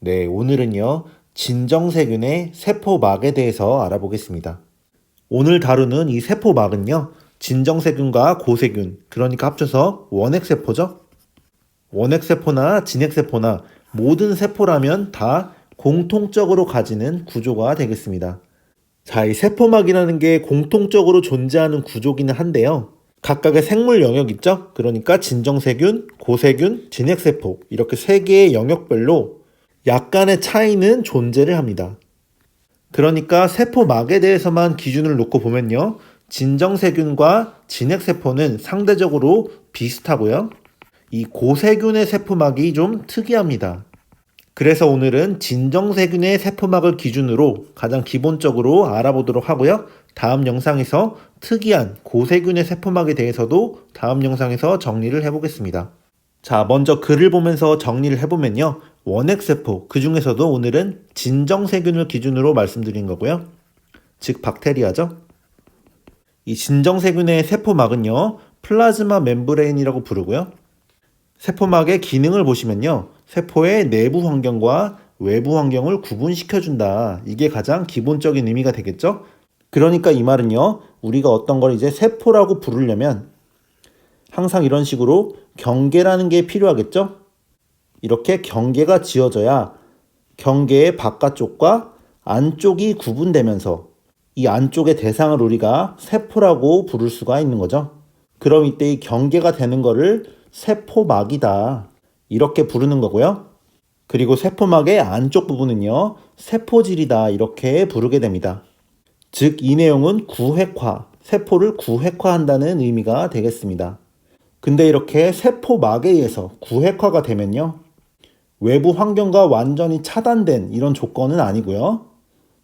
네, 오늘은요, 진정세균의 세포막에 대해서 알아보겠습니다. 오늘 다루는 이 세포막은요, 진정세균과 고세균, 그러니까 합쳐서 원핵세포죠? 원핵세포나 진핵세포나 모든 세포라면 다 공통적으로 가지는 구조가 되겠습니다. 자, 이 세포막이라는 게 공통적으로 존재하는 구조기는 한데요. 각각의 생물 영역 있죠? 그러니까 진정세균, 고세균, 진핵세포 이렇게 세 개의 영역별로 약간의 차이는 존재를 합니다. 그러니까 세포막에 대해서만 기준을 놓고 보면요. 진정세균과 진핵세포는 상대적으로 비슷하고요. 이 고세균의 세포막이 좀 특이합니다. 그래서 오늘은 진정세균의 세포막을 기준으로 가장 기본적으로 알아보도록 하고요. 다음 영상에서 특이한 고세균의 세포막에 대해서도 다음 영상에서 정리를 해보겠습니다. 자, 먼저 글을 보면서 정리를 해보면요. 원핵세포, 그 중에서도 오늘은 진정세균을 기준으로 말씀드린 거고요. 즉 박테리아죠. 이 진정세균의 세포막은요. 플라즈마 멤브레인이라고 부르고요. 세포막의 기능을 보시면요. 세포의 내부 환경과 외부 환경을 구분시켜준다. 이게 가장 기본적인 의미가 되겠죠? 그러니까 이 말은요. 우리가 어떤 걸 이제 세포라고 부르려면 항상 이런 식으로 경계라는 게 필요하겠죠? 이렇게 경계가 지어져야 경계의 바깥쪽과 안쪽이 구분되면서 이 안쪽의 대상을 우리가 세포라고 부를 수가 있는 거죠. 그럼 이때 이 경계가 되는 거를 세포막이다. 이렇게 부르는 거고요. 그리고 세포막의 안쪽 부분은요. 세포질이다. 이렇게 부르게 됩니다. 즉, 이 내용은 구획화, 세포를 구획화한다는 의미가 되겠습니다. 근데 이렇게 세포막에 의해서 구획화가 되면요. 외부 환경과 완전히 차단된 이런 조건은 아니고요.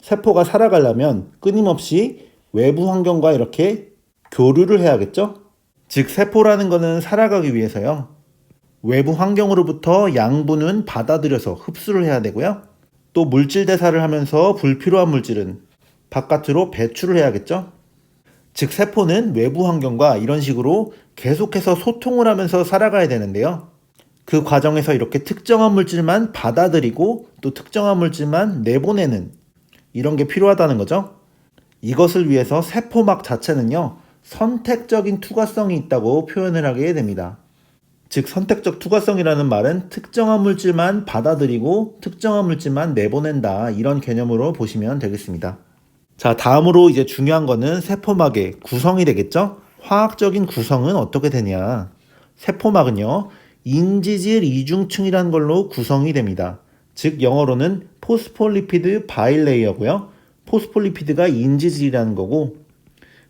세포가 살아가려면 끊임없이 외부 환경과 이렇게 교류를 해야겠죠? 즉, 세포라는 것은 살아가기 위해서요. 외부 환경으로부터 양분은 받아들여서 흡수를 해야 되고요. 또 물질 대사를 하면서 불필요한 물질은 바깥으로 배출을 해야겠죠? 즉, 세포는 외부 환경과 이런 식으로 계속해서 소통을 하면서 살아가야 되는데요. 그 과정에서 이렇게 특정한 물질만 받아들이고 또 특정한 물질만 내보내는 이런 게 필요하다는 거죠. 이것을 위해서 세포막 자체는요. 선택적인 투과성이 있다고 표현을 하게 됩니다. 즉, 선택적 투과성이라는 말은 특정한 물질만 받아들이고 특정한 물질만 내보낸다. 이런 개념으로 보시면 되겠습니다. 자, 다음으로 이제 중요한 거는 세포막의 구성이 되겠죠? 화학적인 구성은 어떻게 되냐? 세포막은요, 인지질 이중층이라는 걸로 구성이 됩니다. 즉, 영어로는 포스폴리피드 바일레이어고요. 포스폴리피드가 인지질이라는 거고,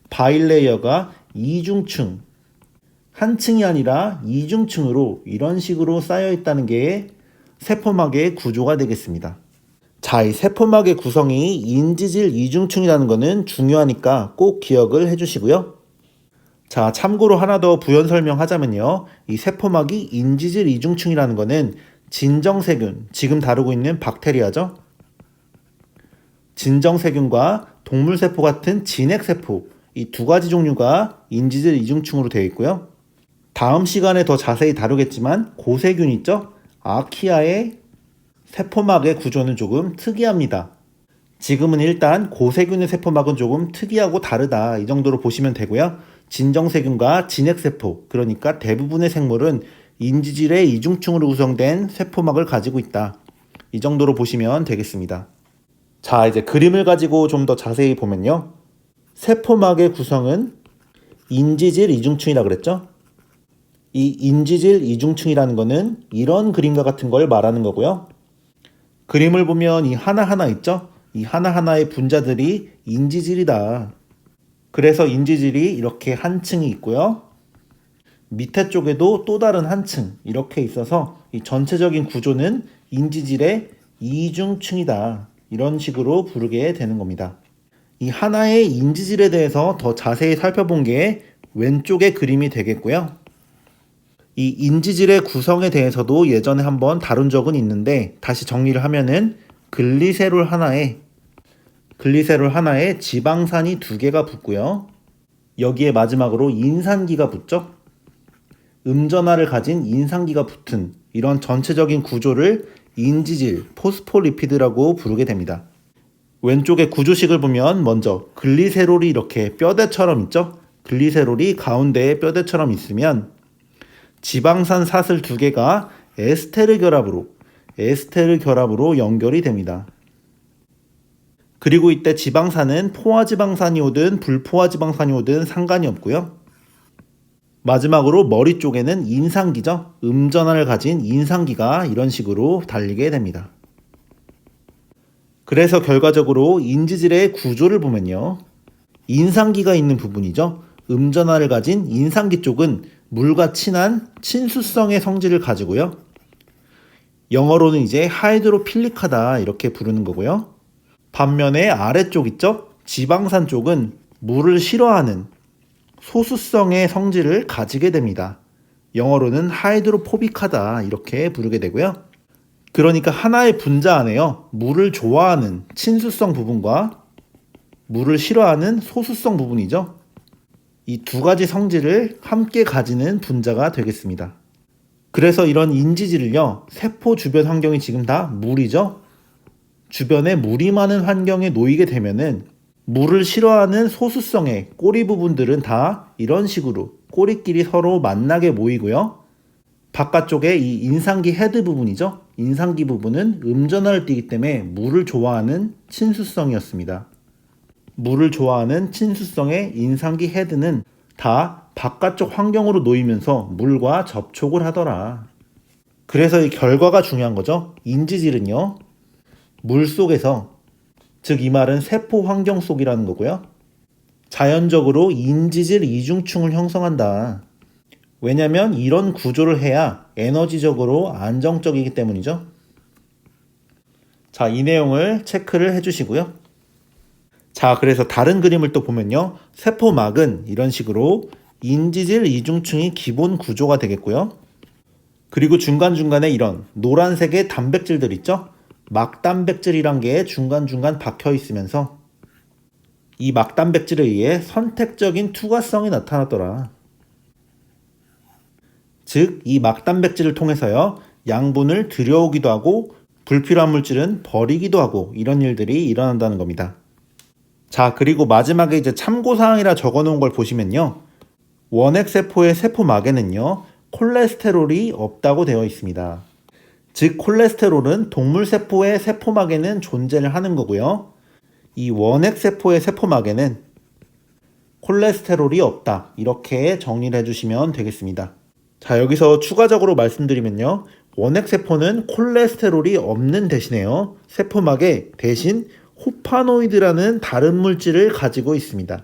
바일레이어가 이중층, 한 층이 아니라 이중층으로 이런 식으로 쌓여 있다는 게 세포막의 구조가 되겠습니다. 자, 이 세포막의 구성이 인지질 이중층이라는 것은 중요하니까 꼭 기억을 해주시고요. 자, 참고로 하나 더 부연 설명하자면요. 이 세포막이 인지질 이중층이라는 것은 진정세균, 지금 다루고 있는 박테리아죠. 진정세균과 동물세포 같은 진핵세포, 이 두 가지 종류가 인지질 이중층으로 되어 있고요. 다음 시간에 더 자세히 다루겠지만 고세균 있죠? 아키아의 세포막의 구조는 조금 특이합니다. 지금은 일단 고세균의 세포막은 조금 특이하고 다르다. 이 정도로 보시면 되고요. 진정세균과 진핵세포, 그러니까 대부분의 생물은 인지질의 이중층으로 구성된 세포막을 가지고 있다. 이 정도로 보시면 되겠습니다. 자, 이제 그림을 가지고 좀 더 자세히 보면요. 세포막의 구성은 인지질 이중층이라 그랬죠? 이 인지질 이중층이라는 거는 이런 그림과 같은 걸 말하는 거고요. 그림을 보면 이 하나하나 있죠? 이 하나하나의 분자들이 인지질이다. 그래서 인지질이 이렇게 한 층이 있고요. 밑에 쪽에도 또 다른 한 층 이렇게 있어서 이 전체적인 구조는 인지질의 이중층이다. 이런 식으로 부르게 되는 겁니다. 이 하나의 인지질에 대해서 더 자세히 살펴본 게 왼쪽의 그림이 되겠고요. 이 인지질의 구성에 대해서도 예전에 한번 다룬 적은 있는데 다시 정리를 하면은 글리세롤 하나에 지방산이 두 개가 붙고요. 여기에 마지막으로 인산기가 붙죠. 음전하를 가진 인산기가 붙은 이런 전체적인 구조를 인지질, 포스포리피드라고 부르게 됩니다. 왼쪽의 구조식을 보면 먼저 글리세롤이 이렇게 뼈대처럼 있죠? 글리세롤이 가운데에 뼈대처럼 있으면 지방산 사슬 두 개가 에스테르 결합으로 연결이 됩니다. 그리고 이때 지방산은 포화지방산이 오든 불포화지방산이 오든 상관이 없고요. 마지막으로 머리 쪽에는 인상기죠. 음전환을 가진 인상기가 이런 식으로 달리게 됩니다. 그래서 결과적으로 인지질의 구조를 보면요. 인상기가 있는 부분이죠. 음전환을 가진 인상기 쪽은 물과 친한 친수성의 성질을 가지고요. 영어로는 이제 하이드로필릭하다 이렇게 부르는 거고요. 반면에 아래쪽 있죠? 지방산 쪽은 물을 싫어하는 소수성의 성질을 가지게 됩니다. 영어로는 하이드로포빅하다 이렇게 부르게 되고요. 그러니까 하나의 분자 안에요. 물을 좋아하는 친수성 부분과 물을 싫어하는 소수성 부분이죠. 이 두 가지 성질을 함께 가지는 분자가 되겠습니다. 그래서 이런 인지질을요. 세포 주변 환경이 지금 다 물이죠. 주변에 물이 많은 환경에 놓이게 되면은 물을 싫어하는 소수성의 꼬리 부분들은 다 이런 식으로 꼬리끼리 서로 만나게 모이고요. 바깥쪽에 이 인상기 헤드 부분이죠. 인상기 부분은 음전환을 띠기 때문에 물을 좋아하는 친수성이었습니다. 물을 좋아하는 친수성의 인상기 헤드는 다 바깥쪽 환경으로 놓이면서 물과 접촉을 하더라. 그래서 이 결과가 중요한 거죠. 인지질은요. 물 속에서, 즉 이 말은 세포 환경 속이라는 거고요. 자연적으로 인지질 이중충을 형성한다. 왜냐면 이런 구조를 해야 에너지적으로 안정적이기 때문이죠. 자, 이 내용을 체크를 해주시고요. 자, 그래서 다른 그림을 또 보면요. 세포막은 이런 식으로 인지질 이중층이 기본 구조가 되겠고요. 그리고 중간중간에 이런 노란색의 단백질들 있죠? 막단백질이란 게 중간중간 박혀 있으면서 이 막단백질에 의해 선택적인 투과성이 나타났더라. 즉, 이 막단백질을 통해서요. 양분을 들여오기도 하고 불필요한 물질은 버리기도 하고 이런 일들이 일어난다는 겁니다. 자, 그리고 마지막에 이제 참고사항이라 적어놓은 걸 보시면요. 원핵세포의 세포막에는요. 콜레스테롤이 없다고 되어 있습니다. 즉, 콜레스테롤은 동물세포의 세포막에는 존재를 하는 거고요. 이 원핵세포의 세포막에는 콜레스테롤이 없다. 이렇게 정리를 해주시면 되겠습니다. 자, 여기서 추가적으로 말씀드리면요. 원핵세포는 콜레스테롤이 없는 대신에요. 세포막에 대신 호파노이드라는 다른 물질을 가지고 있습니다.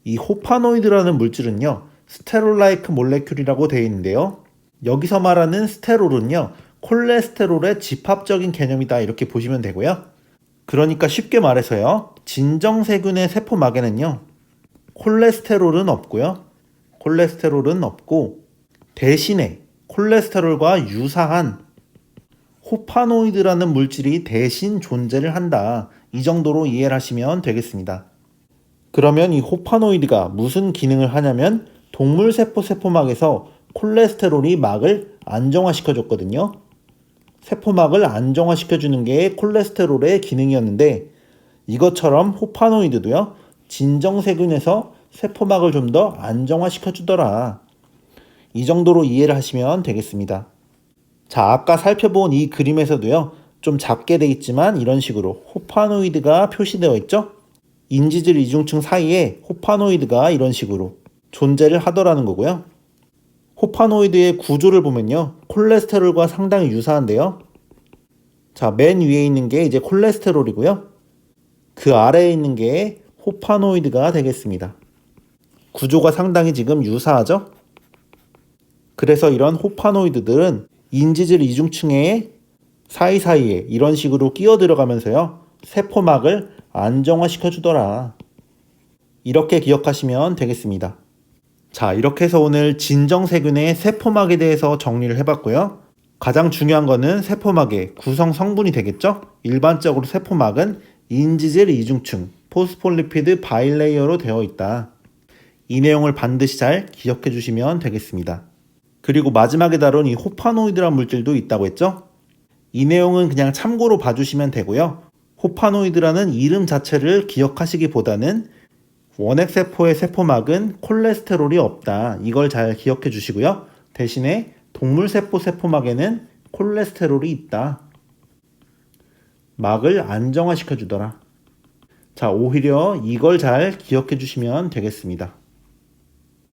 이 호파노이드라는 물질은요. 스테롤라이크 몰레큘이라고 되어 있는데요. 여기서 말하는 스테롤은요. 콜레스테롤의 집합적인 개념이다 이렇게 보시면 되고요. 그러니까 쉽게 말해서요. 진정세균의 세포막에는요. 콜레스테롤은 없고요. 콜레스테롤은 없고 대신에 콜레스테롤과 유사한 호파노이드라는 물질이 대신 존재를 한다. 이 정도로 이해를 하시면 되겠습니다. 그러면 이 호파노이드가 무슨 기능을 하냐면 동물세포 세포막에서 콜레스테롤이 막을 안정화시켜줬거든요. 세포막을 안정화시켜주는 게 콜레스테롤의 기능이었는데 이것처럼 호파노이드도요. 진정세균에서 세포막을 좀 더 안정화시켜주더라. 이 정도로 이해를 하시면 되겠습니다. 자, 아까 살펴본 이 그림에서도요. 좀 작게 돼 있지만 이런 식으로 호파노이드가 표시되어 있죠. 인지질 이중층 사이에 호파노이드가 이런 식으로 존재를 하더라는 거고요. 호파노이드의 구조를 보면요. 콜레스테롤과 상당히 유사한데요. 자, 맨 위에 있는 게 이제 콜레스테롤이고요. 그 아래에 있는 게 호파노이드가 되겠습니다. 구조가 상당히 지금 유사하죠? 그래서 이런 호파노이드들은 인지질 이중층의 사이사이에 이런 식으로 끼어 들어가면서요. 세포막을 안정화시켜 주더라. 이렇게 기억하시면 되겠습니다. 자, 이렇게 해서 오늘 진정세균의 세포막에 대해서 정리를 해봤고요. 가장 중요한 거는 세포막의 구성 성분이 되겠죠? 일반적으로 세포막은 인지질 이중층, 포스폴리피드 바이레이어로 되어 있다. 이 내용을 반드시 잘 기억해 주시면 되겠습니다. 그리고 마지막에 다룬 이 호파노이드란 물질도 있다고 했죠? 이 내용은 그냥 참고로 봐주시면 되고요. 호파노이드라는 이름 자체를 기억하시기보다는 원핵세포의 세포막은 콜레스테롤이 없다. 이걸 잘 기억해 주시고요. 대신에 동물세포 세포막에는 콜레스테롤이 있다. 막을 안정화시켜 주더라. 자, 오히려 이걸 잘 기억해 주시면 되겠습니다.